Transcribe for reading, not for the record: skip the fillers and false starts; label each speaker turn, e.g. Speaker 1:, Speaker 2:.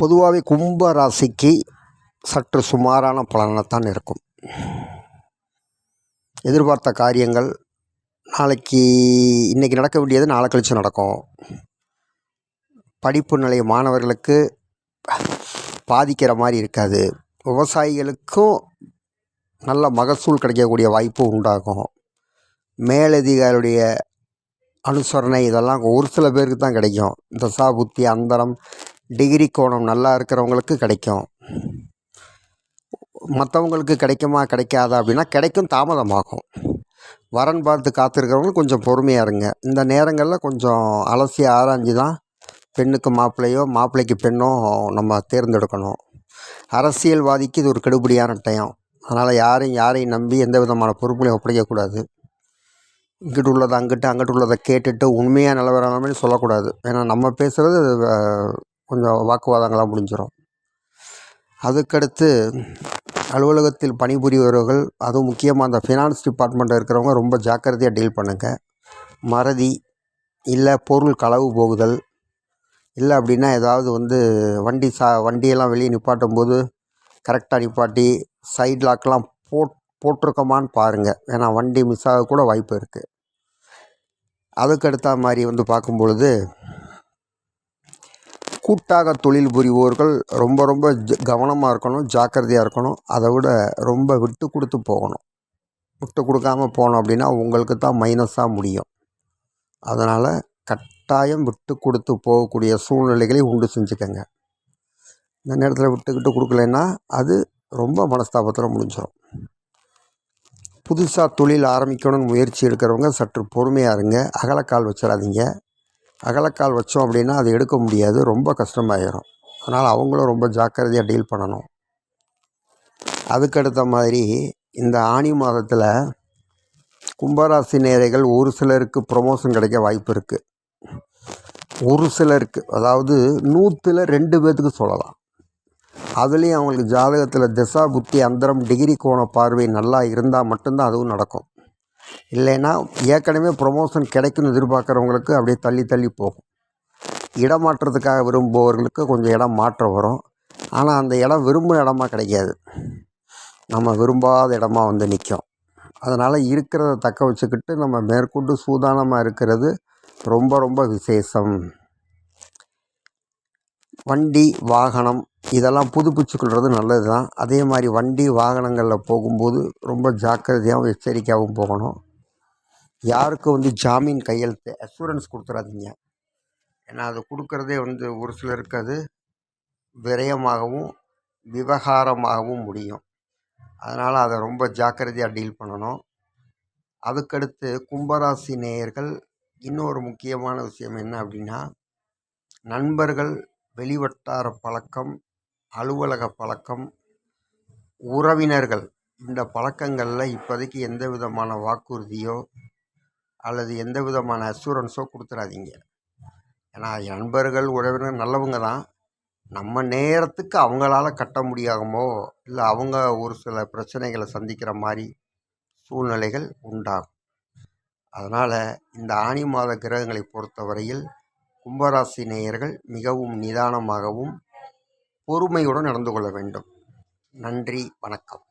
Speaker 1: பொதுவாகவே கும்ப ராசிக்கு சற்று சுமாரான பலனைத்தான் இருக்கும். எதிர்பார்த்த காரியங்கள் இன்றைக்கி நடக்க வேண்டியது நாளை கழிச்சு நடக்கும். படிப்பு நிலைய மாணவர்களுக்கு பாதிக்கிற மாதிரி இருக்காது. விவசாயிகளுக்கும் நல்ல மகசூல் கிடைக்கக்கூடிய வாய்ப்பு உண்டாகும். மேலதிகாரியுடைய அனுசரணை இதெல்லாம் ஒரு சில பேருக்கு தான் கிடைக்கும். தசா புத்தி அந்தரம் டிகிரி கோணம் நல்லா இருக்கிறவங்களுக்கு கிடைக்கும். மற்றவங்களுக்கு கிடைக்குமா கிடைக்காதா அப்படின்னா கிடைக்கும், தாமதமாகும். வரன் பார்த்து காத்திருக்கிறவங்களுக்கு கொஞ்சம் பொறுமையாக இருங்க. இந்த நேரங்களில் கொஞ்சம் அலசி ஆராய்ஞ்சு தான் பெண்ணுக்கு மாப்பிள்ளையோ மாப்பிள்ளைக்கு பெண்ணோ நம்ம தேர்ந்தெடுக்கணும். அரசியல்வாதிக்கு இது ஒரு கெடுபிடியான டைம். அதனால் யாரையும் நம்பி எந்த விதமான பொறுப்புகளையும் ஒப்படைக்கக்கூடாது. இங்கிட்டு உள்ளதை அங்கிட்டு உள்ளதை கேட்டுட்டு உண்மையாக நிலவரமே சொல்லக்கூடாது. ஏன்னா நம்ம பேசுகிறது கொஞ்சம் வாக்குவாதங்களாக முடிஞ்சிடும். அதுக்கடுத்து அலுவலகத்தில் பணிபுரிபவர்கள், அதுவும் முக்கியமாக அந்த ஃபினான்ஸ் டிபார்ட்மெண்ட்டில் இருக்கிறவங்க ரொம்ப ஜாக்கிரதையாக டீல் பண்ணுங்கள். மறதி இல்லை பொருள் களவு போகுதல் இல்லை அப்படின்னா ஏதாவது வண்டியெல்லாம் வெளியே நிப்பாட்டும் போது கரெக்டாக நிப்பாட்டி சைட் லாக்கெலாம் போட்டிருக்கோமான்னு பாருங்கள். ஏன்னா வண்டி மிஸ் ஆக கூட வாய்ப்பு இருக்குது. அதுக்கடுத்த மாதிரி பார்க்கும் பொழுது கூட்டாக தொழில் புரிவோர்கள் ரொம்ப கவனமாக இருக்கணும், ஜாக்கிரதையாக இருக்கணும். அதை விட ரொம்ப விட்டு கொடுத்து போகணும். விட்டு கொடுக்காமல் போனோம் அப்படின்னா உங்களுக்கு தான் மைனஸாக முடியும். அதனால் கட்டாயம் விட்டு கொடுத்து போகக்கூடிய சூழ்நிலைகளை உண்டு செஞ்சுக்கங்க. இந்த நேரத்தில் விட்டுக்கிட்டு கொடுக்கலன்னா அது ரொம்ப மனஸ்தாபத்தில் முடிஞ்சிடும். புதுசாக தொழில் ஆரம்பிக்கணும்னு முயற்சி எடுக்கிறவங்க சற்று பொறுமையாக இருங்க. அகலக்கால் வச்சிடாதீங்க. அகலக்கால் வச்சோம் அப்படின்னா அது எடுக்க முடியாது, ரொம்ப கஷ்டமாயிடும். அதனால் அவங்களும் ரொம்ப ஜாக்கிரதையாக டீல் பண்ணணும். அதுக்கடுத்த மாதிரி இந்த ஆனி மாதத்தில் கும்பராசி நேயர்கள் ஒரு சிலருக்கு ப்ரொமோஷன் கிடைக்க வாய்ப்பு இருக்குது. ஒரு சிலருக்கு, அதாவது 100ல் 2 பேர்த்துக்கு சொல்லலாம். அதுலேயும் அவங்களுக்கு ஜாதகத்தில் திசா புத்தி அந்தரம் டிகிரி கோண பார்வை நல்லா இருந்தால் மட்டும்தான் அதுவும் நடக்கும். இல்லைன்னா ஏற்கனவே ப்ரொமோஷன் கிடைக்குன்னு எதிர்பார்க்குறவங்களுக்கு அப்படியே தள்ளி போகும். இடமாற்றத்துக்காக விரும்புபவர்களுக்கு கொஞ்சம் இடம் மாற்றம் வரும். ஆனால் அந்த இடம் விரும்பின இடமா கிடைக்காது, நம்ம விரும்பாத இடமா நிற்கும். அதனால் இருக்கிறத தக்க வச்சுக்கிட்டு நம்ம மேற்கொண்டு சூதானமாக இருக்கிறது ரொம்ப விசேஷம். வண்டி வாகனம் இதெல்லாம் புதுப்பிச்சுக்கொள்வது நல்லது தான். அதே மாதிரி வண்டி வாகனங்களில் போகும்போது ரொம்ப ஜாக்கிரதையாகவும் எச்சரிக்கையாகவும் போகணும். யாருக்கும் ஜாமீன் கையெழுத்து அஷூரன்ஸ் கொடுத்துடாதீங்க. ஏன்னா அது கொடுக்குறதே ஒரு சிலருக்கு அது விரயமாகவும் விவகாரமாகவும் முடியும். அதனால் அதை ரொம்ப ஜாக்கிரதையாக டீல் பண்ணணும். அதுக்கடுத்து கும்பராசி நேயர்கள் இன்னொரு முக்கியமான விஷயம் என்ன அப்படின்னா, நண்பர்கள், வெளிவட்டார பழக்கம், அலுவலக பழக்கம், உறவினர்கள், இந்த பழக்கங்களில் இப்போதைக்கு எந்த விதமான வாக்குறுதியோ அல்லது எந்த விதமான அஷூரன்ஸோ கொடுத்துடாதீங்க. ஏன்னா நண்பர்கள் உறவினர் நல்லவங்க தான். நம்ம நேரத்துக்கு அவங்களால கட்ட முடியாமோ இல்லை அவங்க ஒரு சில பிரச்சனைகளை சந்திக்கிற மாதிரி சூழ்நிலைகள் உண்டாகும். அதனால் இந்த ஆனி மாத கிரகங்களை பொறுத்தவரையில் கும்பராசி நேயர்கள் மிகவும் நிதானமாகவும் பொறுமையுடன் நடந்து கொள்ள வேண்டும். நன்றி, வணக்கம்.